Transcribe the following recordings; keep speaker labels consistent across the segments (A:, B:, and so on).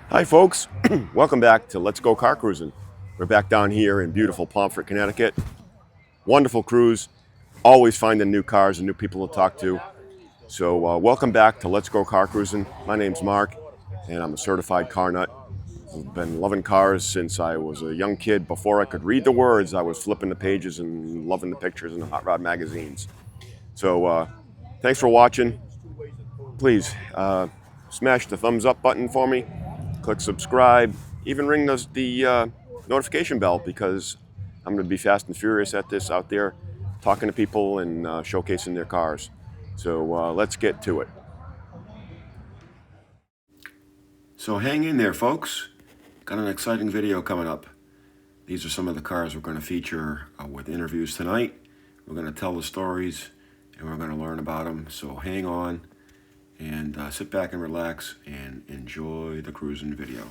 A: Hi folks, welcome back to Let's Go Car Cruising. We're back down here in beautiful Pomfret, Connecticut. Wonderful cruise, always finding new cars and new people to talk to. So welcome back to Let's Go Car Cruising. My name's Mark and I'm a certified car nut. I've been loving cars since I was a young kid. Before I could read the words, I was flipping the pages and loving the pictures in the hot rod magazines. So thanks for watching. Please smash the thumbs up button for me. Click subscribe, even ring the notification bell, because I'm going to be fast and furious at this out there, talking to people and showcasing their cars. So let's get to it. So hang in there, folks. Got an exciting video coming up. These are some of the cars we're going to feature with interviews tonight. We're going to tell the stories and we're going to learn about them. So hang on. And sit back and relax and enjoy the cruising video.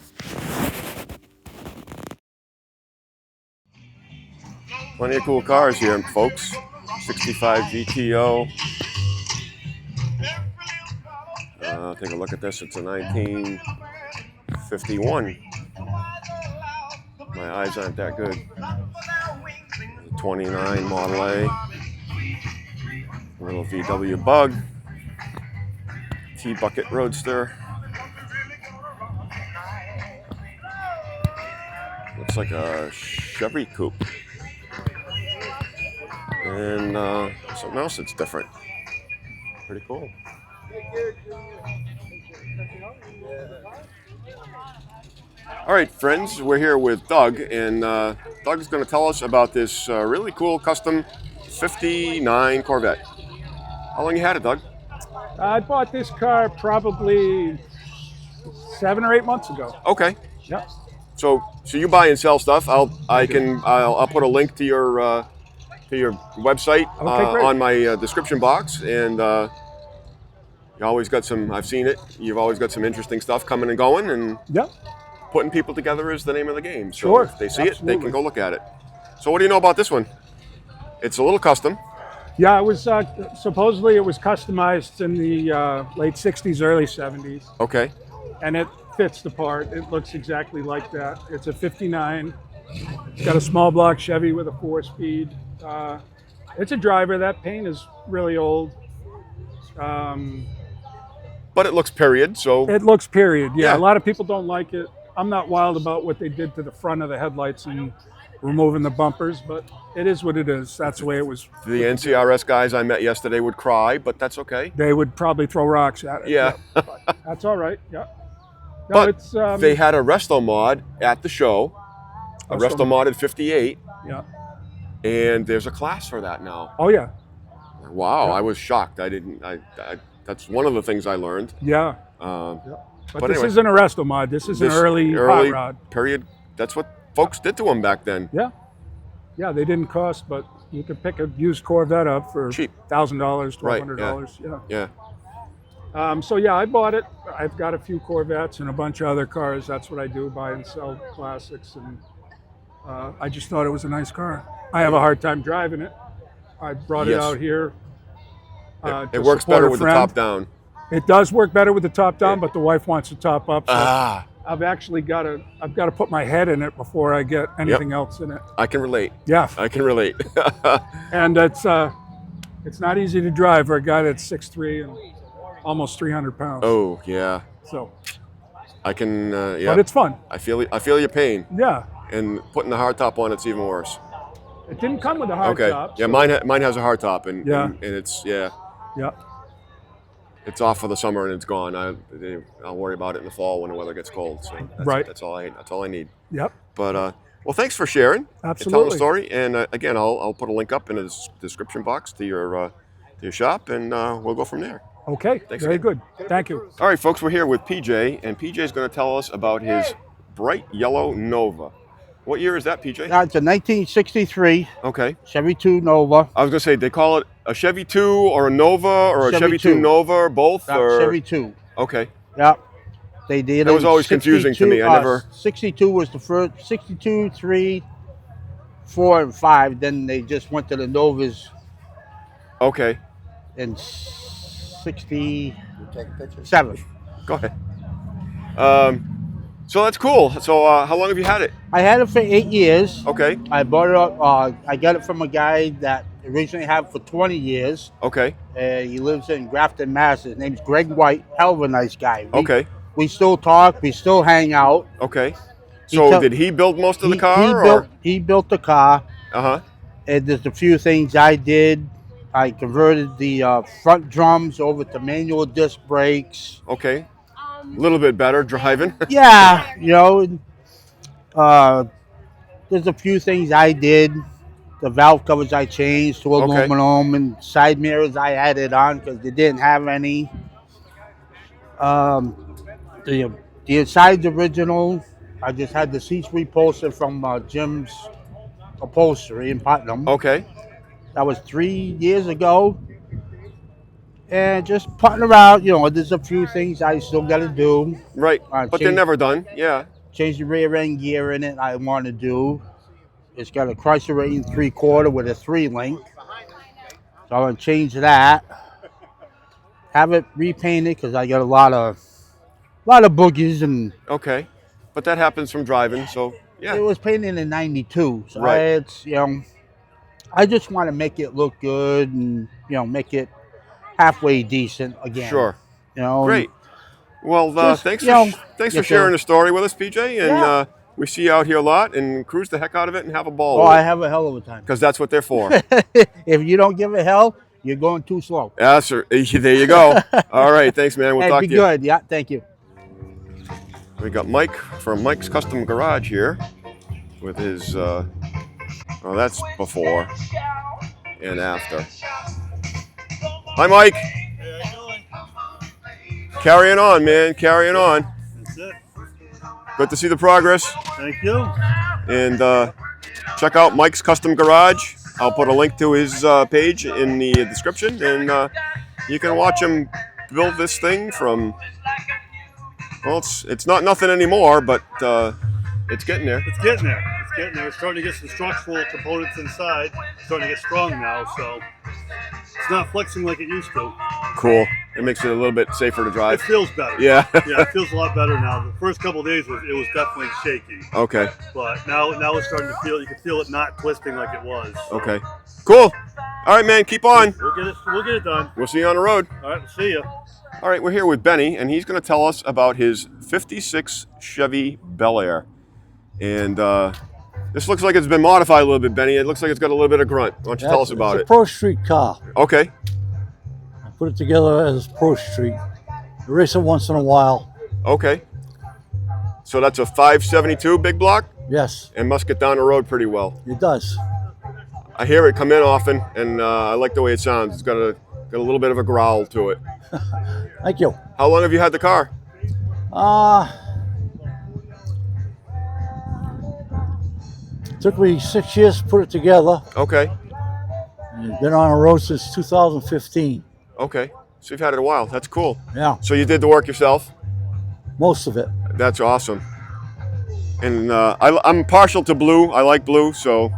A: Plenty of cool cars here, folks. 65 GTO. Take a look at this. It's a 1951. My eyes aren't that good. 29 Model A. A little VW Bug. T-Bucket Roadster. Looks like a Chevy coupe. And something else that's different. Pretty cool. All right, friends, we're here with Doug, and Doug's going to tell us about this really cool custom 59 Corvette. How long you had it, Doug?
B: I bought this car probably 7 or 8 months ago.
A: Okay.
B: Yep.
A: So you buy and sell stuff. I'll put a link to your website on my description box, and you always got some. I've seen it. You've always got some interesting stuff coming and going, and
B: yep.
A: Putting people together is the name of the game. So
B: sure.
A: If they see it, they can go look at it. So what do you know about this one? It's a little custom.
B: Yeah, it was supposedly it was customized in the late 60s, early 70s.
A: Okay.
B: And it fits the part. It looks exactly like that. It's a 59. It's got a small block Chevy with a 4-speed. It's a driver. That paint is really old.
A: But it looks period, so...
B: It looks period, yeah. A lot of people don't like it. I'm not wild about what they did to the front of the headlights and removing the bumpers, but it is what it is. That's the way it was.
A: The NCRS guys I met yesterday would cry, but that's okay.
B: They would probably throw rocks at it.
A: Yeah.
B: But that's all right, yeah. No,
A: but they had a resto mod at the show, a resto modded 58.
B: Yeah.
A: And there's a class for that now.
B: Oh, yeah.
A: Wow, yeah. I was shocked. That's one of the things I learned.
B: Yeah.
A: Yeah.
B: But this isn't a resto mod. This is an early hot rod.
A: Period. That's what folks did to them back then.
B: Yeah. Yeah, they didn't cost, but you could pick a used Corvette up for
A: cheap.
B: $1,000, $1,200.
A: Right, yeah.
B: So yeah, I bought it. I've got a few Corvettes and a bunch of other cars. That's what I do, buy and sell classics. And I just thought it was a nice car. I have a hard time driving it. I brought it out here.
A: It works better with the top down.
B: It does work better with the top down, but the wife wants to top up. So I've got to put my head in it before I get anything else in it.
A: I can relate.
B: Yeah,
A: I can relate.
B: And it's not easy to drive for a guy that's 6'3" and almost 300 pounds.
A: Oh yeah.
B: So
A: I can. Yeah.
B: But it's fun.
A: I feel your pain.
B: Yeah.
A: And putting the hard top on, it's even worse.
B: It didn't come with a hard top.
A: Okay. Yeah, mine has a hard top, and it's
B: Yeah.
A: It's off for the summer and it's gone. I'll worry about it in the fall when the weather gets cold. So that's all I need.
B: Yep.
A: But well, thanks for sharing.
B: Absolutely.
A: And telling the story. And again, I'll put a link up in the description box to your shop, and we'll go from there.
B: Okay.
A: Thanks
B: Very
A: again.
B: good. Thank you.
A: All right, folks, we're here with PJ, and PJ is going to tell us about his bright yellow Nova. What year is that, PJ?
C: It's a 1963
A: Okay.
C: Chevy 2 Nova.
A: I was going to say, they call it a Chevy 2 or a Nova or a Chevy 2 Nova or both? Or...
C: Chevy 2.
A: Okay.
C: Yeah. They did.
A: That was always confusing to me. I never...
C: 62 was the first. 62, 3, 4, and 5. Then they just went to the Novas.
A: Okay.
C: In 67.
A: Go ahead. So that's cool. So how long have you had it?
C: I had it for 8 years.
A: Okay.
C: I bought it up. I got it from a guy that originally had it for 20 years.
A: Okay.
C: He lives in Grafton, Mass. His name's Greg White. Hell of a nice guy.
A: Okay.
C: We still talk. We still hang out.
A: Okay. So did he build most of the car?
C: He built the car.
A: Uh-huh.
C: And there's a few things I did. I converted the front drums over to manual disc brakes.
A: Okay. A little bit better driving.
C: Yeah, there's a few things I did. The valve covers I changed to aluminum, and side mirrors I added on because they didn't have any. The inside's original. I just had the seats reposted from Jim's Upholstery in Putnam.
A: Okay.
C: That was 3 years ago. And just putting around, there's a few things I still got to do.
A: Right. But they're never done. Yeah.
C: Change the rear end gear in it. I want to do. It's got a Chrysler 8 3/4 with a 3-link. So I'm gonna change that. Have it repainted because I got a lot of boogies and.
A: Okay. But that happens from driving, so yeah.
C: It was painted in '92, so
A: right.
C: I just want to make it look good and make it halfway decent again.
A: Sure. Great. Well, thanks for sharing the story with us, PJ, and we see you out here a lot and cruise the heck out of it and have a ball.
C: Oh, I have a hell of a time.
A: Because that's what they're for.
C: If you don't give it hell, you're going too slow.
A: Yeah, sir. There you go. All right. Thanks, man. We'll talk to you.
C: Be good. Yeah. Thank you.
A: We got Mike from Mike's Custom Garage here with his, well, that's before and after. Hi, Mike.
D: Hey, how you doing?
A: Carrying on, man. Carrying on.
D: That's it.
A: Good to see the progress.
D: Thank you.
A: And check out Mike's Custom Garage. I'll put a link to his page in the description, and you can watch him build this thing from. Well, it's not nothing anymore, but it's getting there.
D: It's getting there. It's getting there. It's starting to get some structural components inside. It's starting to get strong now, so it's not flexing like it used to.
A: Cool. It makes it a little bit safer to drive.
D: It feels better.
A: Yeah.
D: Yeah, it feels a lot better now. The first couple of days, it was definitely shaky.
A: Okay.
D: But now it's starting to feel, you can feel it not twisting like it was. So.
A: Okay. Cool. All right, man. Keep on.
D: We'll get it done.
A: We'll see you on the road.
D: All right, we'll see you.
A: All right, we're here with Benny, and he's going to tell us about his 56 Chevy Bel Air. And this looks like it's been modified a little bit, Benny. It looks like it's got a little bit of grunt. Why don't you tell us about it?
E: It's a Pro Street car.
A: Okay.
E: I put it together as Pro Street. I race it once in a while.
A: Okay. So that's a 572 big block?
E: Yes.
A: And must get down the road pretty well.
E: It does.
A: I hear it come in often, and I like the way it sounds. It's got a little bit of a growl to it.
E: Thank you.
A: How long have you had the car?
E: Took me 6 years to put it together.
A: Okay.
E: And it's been on the road since 2015.
A: Okay. So you've had it a while. That's cool.
E: Yeah.
A: So you did the work yourself?
E: Most of it.
A: That's awesome. And I'm partial to blue. I like blue, so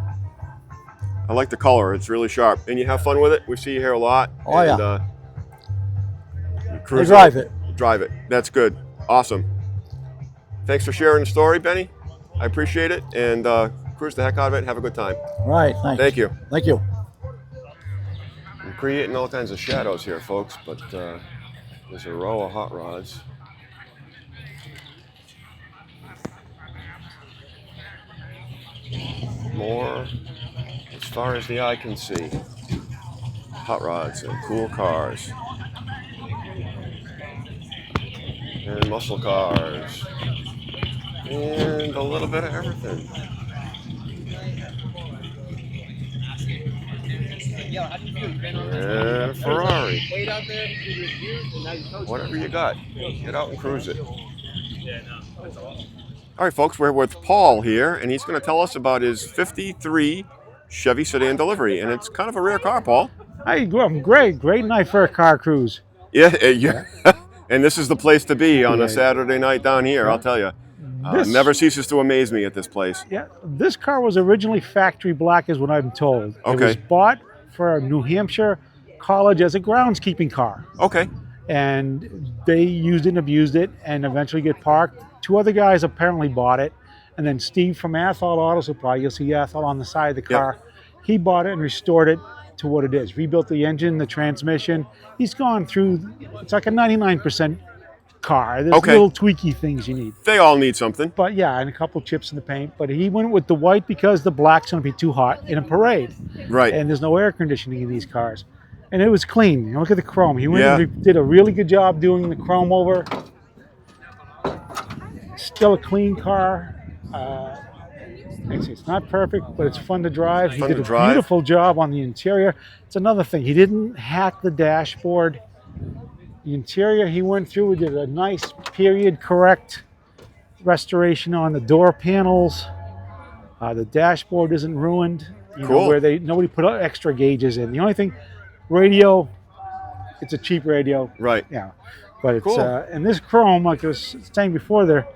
A: I like the color. It's really sharp. And you have fun with it? We see you here a lot.
E: Oh,
A: and,
E: yeah.
A: You cruise
E: drive it.
A: Drive it. That's good. Awesome. Thanks for sharing the story, Benny. I appreciate it. And cruise the heck out of it and have a good time.
E: All right. Thanks.
A: Thank you.
E: Thank you.
A: I'm creating all kinds of shadows here, folks, but there's a row of hot rods. More as far as the eye can see. Hot rods and cool cars. And muscle cars. And a little bit of everything. And a Ferrari. Whatever you got, get out and cruise it. All right, folks, we're with Paul here, and he's going to tell us about his 53 Chevy Sedan delivery, and it's kind of a rare car, Paul.
F: Hi, great night for a car cruise.
A: Yeah. And this is the place to be on a Saturday night down here, I'll tell you. Never ceases to amaze me at this place.
F: Yeah, this car was originally factory black, is what I'm told.
A: Okay.
F: It was bought for New Hampshire College as a groundskeeping car.
A: Okay.
F: And they used it and abused it and eventually get parked 2 other guys apparently bought it, and then Steve from Asphalt Auto Supply, you'll see Asphalt on the side of the car. He bought it and restored it to what it is. Rebuilt the engine, the transmission. He's gone through. It's like a 99% car. There's little tweaky things you need.
A: They all need something.
F: But yeah, and a couple chips in the paint. But he went with the white because the black's going to be too hot in a parade.
A: Right.
F: And there's no air conditioning in these cars. And it was clean. Look at the chrome. He went and did a really good job doing the chrome over. Still a clean car. It's not perfect, but it's fun to drive. He did a beautiful job on the interior. It's another thing. He didn't hack the dashboard. The interior he went through, he did a nice period correct restoration on the door panels. The dashboard isn't ruined. You know, where nobody put extra gauges in. The only thing, radio, it's a cheap radio.
A: Right.
F: Yeah. But it's and this chrome, like I was saying before there,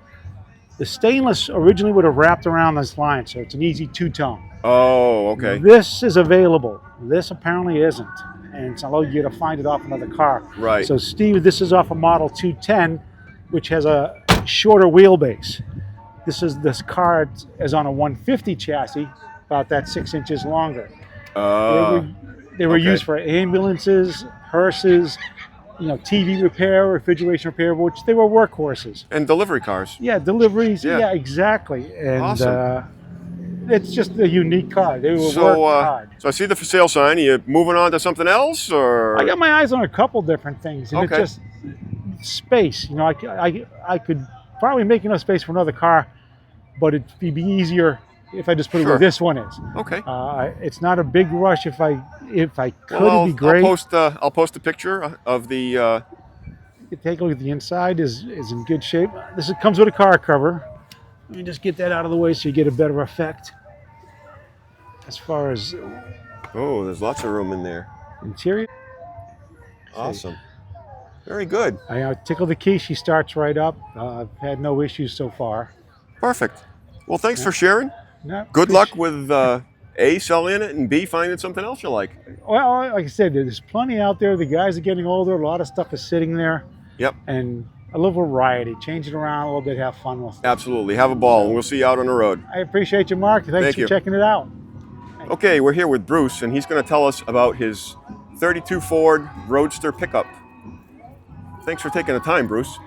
F: the stainless originally would have wrapped around this line, so it's an easy two-tone.
A: Oh, okay.
F: This is available. This apparently isn't, and it's allowed you to find it off another car.
A: Right.
F: So Steve, this is off a Model 210, which has a shorter wheelbase. This car is on a 150 chassis, about that 6 inches longer. They were used for ambulances, hearses, you know, TV repair, refrigeration repair, which they were workhorses.
A: And delivery cars.
F: Yeah, deliveries. Yeah, exactly. And
A: awesome.
F: It's just a unique car. They were working hard.
A: So I see the for sale sign. Are you moving on to something else, or?
F: I got my eyes on a couple different things, and it's just space. You know, I could probably make enough space for another car, but it'd be easier if I just put it where this one is.
A: Okay.
F: It's not a big rush. If I could, it'd be great.
A: I'll post a picture of the.
F: You take a look at the inside. Is in good shape. This comes with a car cover. Let me just get that out of the way so you get a better effect. As far as
A: there's lots of room in there.
F: Interior.
A: Awesome. Very good.
F: I tickle the key. She starts right up. I've had no issues so far.
A: Perfect. Well, thanks for sharing.
F: No,
A: good luck with A, selling it, and B, finding something else you like.
F: Well, like I said, there's plenty out there. The guys are getting older. A lot of stuff is sitting there.
A: Yep.
F: And a little variety. Change it around a little bit. Have fun with it.
A: Absolutely. Have a ball, and we'll see you out on the road.
F: I appreciate you, Mark. Thanks for checking it out.
A: Okay, we're here with Bruce, and he's going to tell us about his 32 Ford Roadster pickup. Thanks for taking the time, Bruce.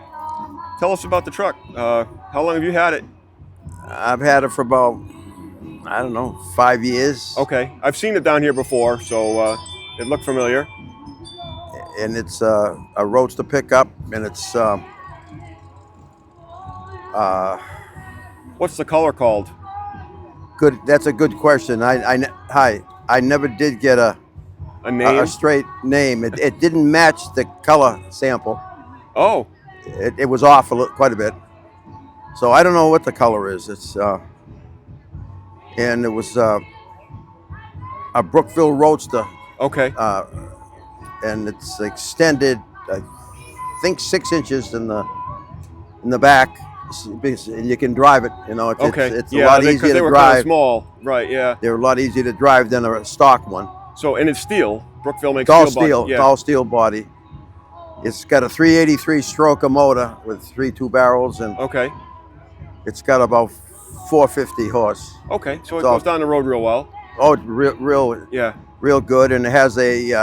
A: Tell us about the truck. How long have you had it?
G: I've had it for about, I don't know, 5 years.
A: Okay, I've seen it down here before, so it looked familiar.
G: And it's a roadster pickup, and it's
A: what's the color called?
G: Good. That's a good question. I never did get a
A: name,
G: a straight name. It didn't match the color sample.
A: Oh.
G: It was off quite a bit. So I don't know what the color is. It's and it was a Brookville Roadster.
A: Okay.
G: And it's extended, I think 6 inches in the back, and you can drive it. You know, it's a lot easier to drive.
A: They were kind of small, right? Yeah.
G: They're a lot easier to drive than a stock one.
A: So, and it's steel. Brookville makes
G: all
A: steel.
G: Steel, all steel body. It's got a 383 stroker motor with 3.2 barrels, and it's got about 450 horse.
A: Okay, so it goes down the road real well.
G: Oh, real good, and it has it's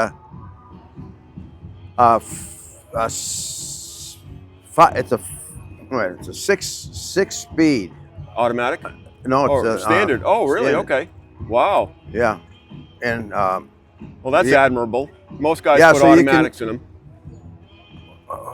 G: a six speed
A: automatic.
G: No, it's
A: standard. Oh, really?
G: Standard.
A: Okay. Wow.
G: Yeah, and
A: well, that's admirable. Most guys put
G: so
A: automatics in them.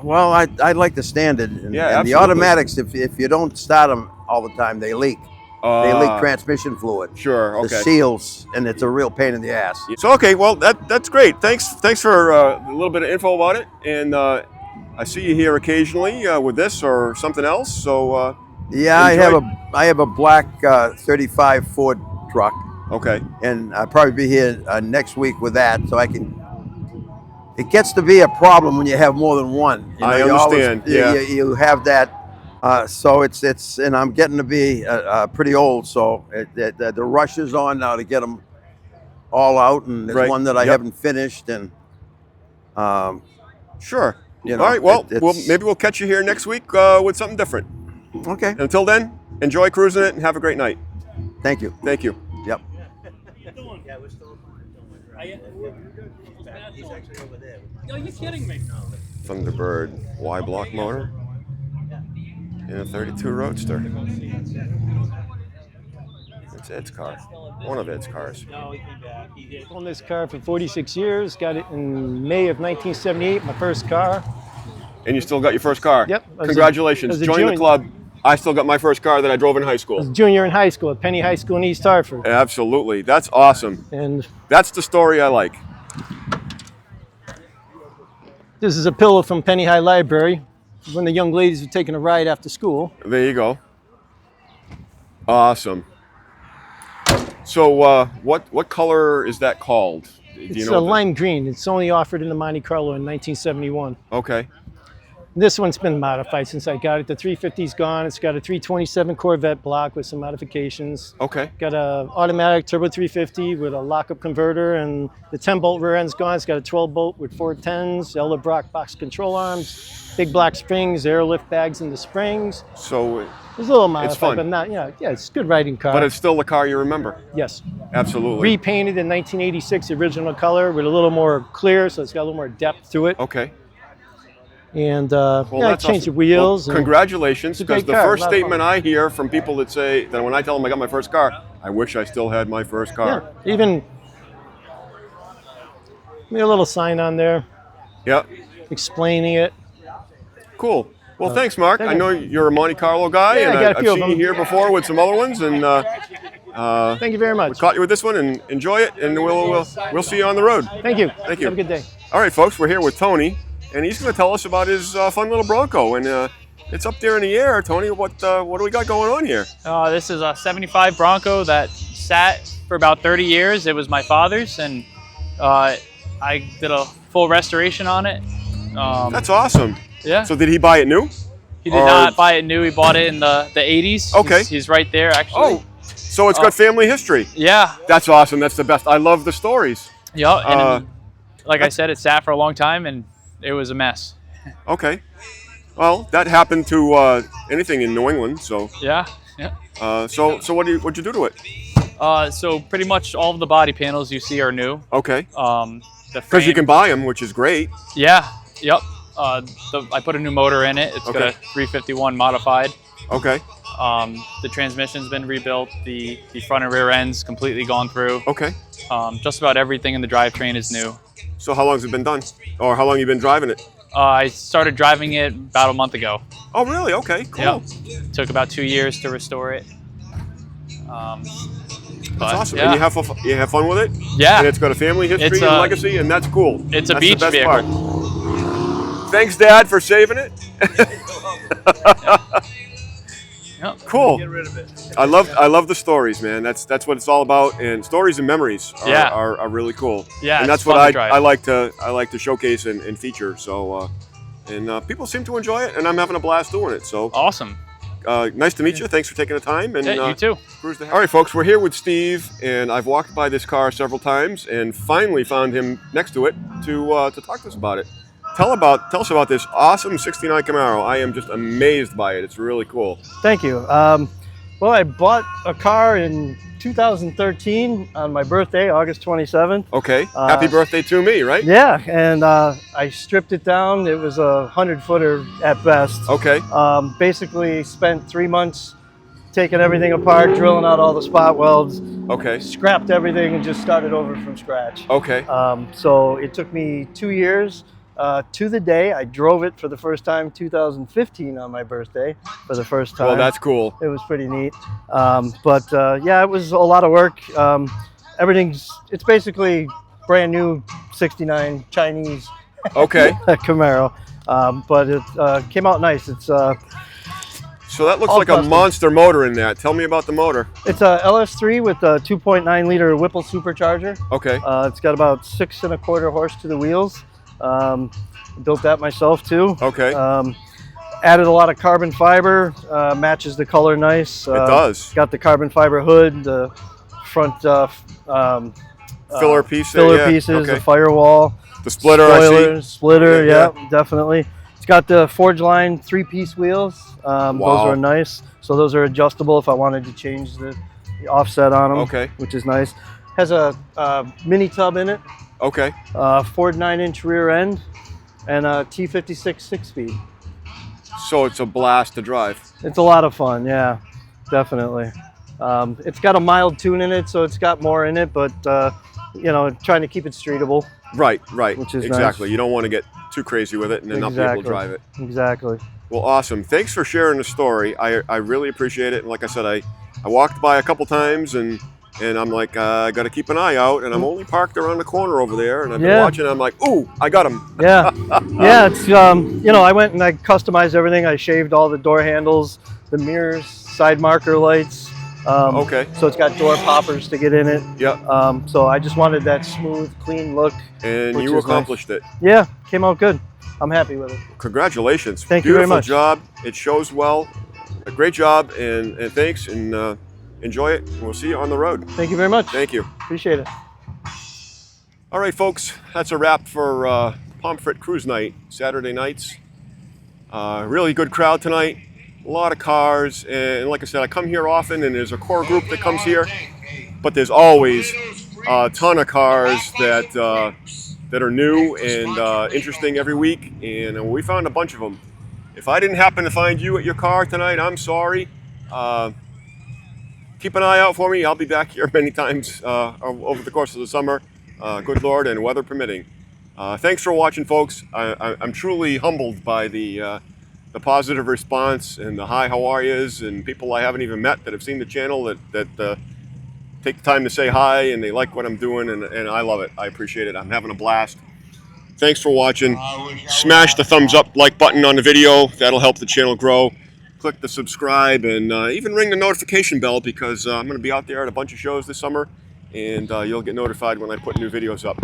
G: Well, I like the standard. And the automatics, if you don't start them all the time, they leak. They leak transmission fluid.
A: Sure. Okay.
G: The seals, and it's a real pain in the ass.
A: So well, that's great. Thanks for a little bit of info about it, and I see you here occasionally with this or something else. So
G: yeah, I have a black 35 Ford truck.
A: Okay.
G: And I'll probably be here next week with that, so I can. It gets to be a problem when you have more than one. You know,
A: I understand.
G: You have that. So it's and I'm getting to be pretty old, so the rush is on now to get them all out, and there's one that I haven't finished, and
A: sure.
G: You know,
A: all right. Well, maybe we'll catch you here next week with something different.
G: Okay.
A: Until then, enjoy cruising it and have a great night.
G: Thank you.
A: Thank you.
G: Yep.
H: Are you kidding me?
A: Thunderbird Y block motor in a 32 Roadster. It's Ed's car. One of Ed's cars.
I: On this car for 46 years. Got it in May of 1978. My first car.
A: And you still got your first car?
I: Yep.
A: Congratulations. Join the club. I still got my first car that I drove in high school.
I: I was a junior in high school at Penny High School in East Hartford.
A: Absolutely. That's awesome.
I: And
A: that's the story I like.
I: This is a pillow from Penny High Library when the young ladies were taking a ride after school.
A: There you go. Awesome. So what color is that called?
I: It's a lime green. It's only offered in the Monte Carlo in 1971.
A: Okay.
I: This one's been modified since I got it. The 350's gone. It's got a 327 Corvette block with some modifications.
A: Okay.
I: Got a automatic turbo 350 with a lockup converter, and the 10-bolt rear end's gone. It's got a 12-bolt with 410s, Ella Brock box control arms, big black springs, airlift bags in the springs.
A: So
I: it's a little modified,
A: it's fun.
I: but not, yeah, it's a good riding car.
A: But it's still the car you remember.
I: Yes.
A: Absolutely.
I: Repainted in 1986, original color with a little more clear, so it's got a little more depth to it.
A: Okay.
I: And
A: well,
I: I changed the wheels.
A: Well, congratulations, because the
I: car,
A: first statement I hear from people that say that when I tell them I got my first car, I wish I still had my first car.
I: Yeah, even a little sign on there.
A: Yep.
I: Explaining it.
A: Cool. Well, thanks, Mark. I know you're a Monte Carlo guy,
I: Yeah,
A: and
I: I got a few
A: I've
I: of
A: seen you
I: them.
A: here before with some other ones, and
I: thank you very much.
A: We caught you with this one, and enjoy it, and we'll see you on the road.
I: Thank you.
A: Thank you.
I: Have a good day.
A: All right, folks, we're here with Tony, and he's going to tell us about his fun little Bronco, and it's up there in the air. Tony, what do we got going on here?
J: This is a 75 Bronco that sat for about 30 years. It was my father's, and I did a full restoration on it.
A: That's awesome.
J: Yeah.
A: So did he buy it new?
J: He did not buy it new. He bought it in the 80s.
A: Okay.
J: He's right there, actually.
A: Oh, so it's got family history.
J: Yeah.
A: That's awesome. That's the best. I love the stories.
J: Yeah, and like I said, it sat for a long time, and it was a mess.
A: Okay. Well, that happened to anything in New England, so.
J: Yeah, yeah.
A: So what'd you do to it?
J: So pretty much all of the body panels you see are new.
A: Okay.
J: Because
A: you can buy them, which is great.
J: Yeah, yep. I put a new motor in it. It's got a 351 modified.
A: Okay.
J: The transmission's been rebuilt. The front and rear end's completely gone through.
A: Okay.
J: Just about everything in the drivetrain is new.
A: So how long has it been done? Or how long have you been driving it?
J: I started driving it about a month ago.
A: Oh, really? Okay, cool.
J: Yep. Took about 2 years to restore it.
A: That's awesome. And you have fun with it?
J: Yeah.
A: And it's got a family history and legacy, and that's cool.
J: It's a
A: that's
J: beach
A: the best
J: vehicle.
A: Part. Thanks, Dad, for saving it.
J: Yep.
A: Cool. Get rid of it. I love the stories, man. That's what it's all about, and stories and memories are really cool.
J: Yeah,
A: and that's what I like to showcase and feature. So, people seem to enjoy it, and I'm having a blast doing it. So
J: awesome.
A: Nice to meet you. Thanks for taking the time. And
J: you too.
A: All right, folks, we're here with Steve, and I've walked by this car several times, and finally found him next to it to talk to us about it. Tell us about this awesome '69 Camaro. I am just amazed by it. It's really cool.
I: Thank you. Well, I bought a car in 2013 on my birthday, August 27th.
A: Okay. Happy birthday to me, right?
I: Yeah, and I stripped it down. It was a 100-footer at best.
A: Okay.
I: Basically spent 3 months taking everything apart, drilling out all the spot welds.
A: Okay.
I: Scrapped everything and just started over from scratch.
A: Okay.
I: So it took me 2 years. To the day, I drove it for the first time 2015 on my birthday for the first time.
A: Well, that's cool.
I: It was pretty neat. Yeah, it was a lot of work. It's basically brand new 69 Chinese Camaro. But it came out nice. It's
A: so that looks like a monster motor in that. Tell me about the motor.
I: It's a LS3 with a 2.9 liter Whipple supercharger.
A: Okay.
I: It's got about 6 1/4 horse to the wheels. Built that myself too.
A: Okay.
I: Added a lot of carbon fiber, matches the color nice.
A: It does.
I: Got the carbon fiber hood, the front
A: filler pieces,
I: the firewall,
A: the splitter,
I: splitter, yeah, definitely.
A: It's
I: It's got the Forge Line 3-piece wheels. Those
A: Wow.
I: are nice. So those are adjustable if I wanted to change the offset on them.
A: Okay.
I: Which is nice. Has a mini tub in it.
A: Okay.
I: Ford 9-inch rear end, and a T56 6-speed.
A: So it's a blast to drive.
I: It's a lot of fun, yeah, definitely. It's got a mild tune in it, so it's got more in it, but you know, trying to keep it streetable.
A: Right.
I: Which is
A: exactly.
I: nice.
A: You don't want to get too crazy with it and then not be able to drive it.
I: Exactly.
A: Well, awesome. Thanks for sharing the story. I really appreciate it. And like I said, I walked by a couple times and I'm like, I got to keep an eye out. And I'm only parked around the corner over there. And I've been watching. And I'm like, ooh, I got him.
I: Yeah. Yeah. It's, you know, I went and I customized everything. I shaved all the door handles, the mirrors, side marker lights.
A: Okay.
I: So it's got door poppers to get in it.
A: Yeah.
I: So I just wanted that smooth, clean look.
A: And you accomplished it.
I: Yeah. Came out good. I'm happy with it.
A: Congratulations.
I: Thank you very much.
A: Beautiful job. It shows well. A great job. And thanks. And enjoy it. We'll see you on the road.
I: Thank you very much.
A: Thank you.
I: Appreciate it.
A: All right, folks. That's a wrap for Pomfret Cruise Night, Saturday nights. Really good crowd tonight. A lot of cars. And like I said, I come here often and there's a core group that comes here. But there's always a ton of cars that are new and interesting every week. And we found a bunch of them. If I didn't happen to find you at your car tonight, I'm sorry. Keep an eye out for me. I'll be back here many times over the course of the summer, good Lord, and weather permitting. Thanks for watching, folks. I'm truly humbled by the positive response and the hi, how are yous, and people I haven't even met that have seen the channel that take the time to say hi and they like what I'm doing, and I love it. I appreciate it. I'm having a blast. Thanks for watching. Smash the thumbs up like button on the video. That'll help the channel grow. Click the subscribe and even ring the notification bell because I'm going to be out there at a bunch of shows this summer and you'll get notified when I put new videos up.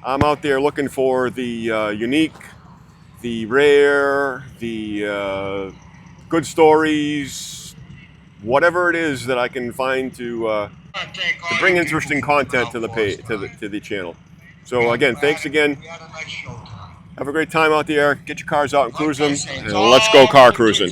A: I'm out there looking for the unique, the rare, the good stories, whatever it is that I can find to bring interesting content to the channel. So again, thanks again. Have a great time out there. Get your cars out and cruise them. And let's go car cruising.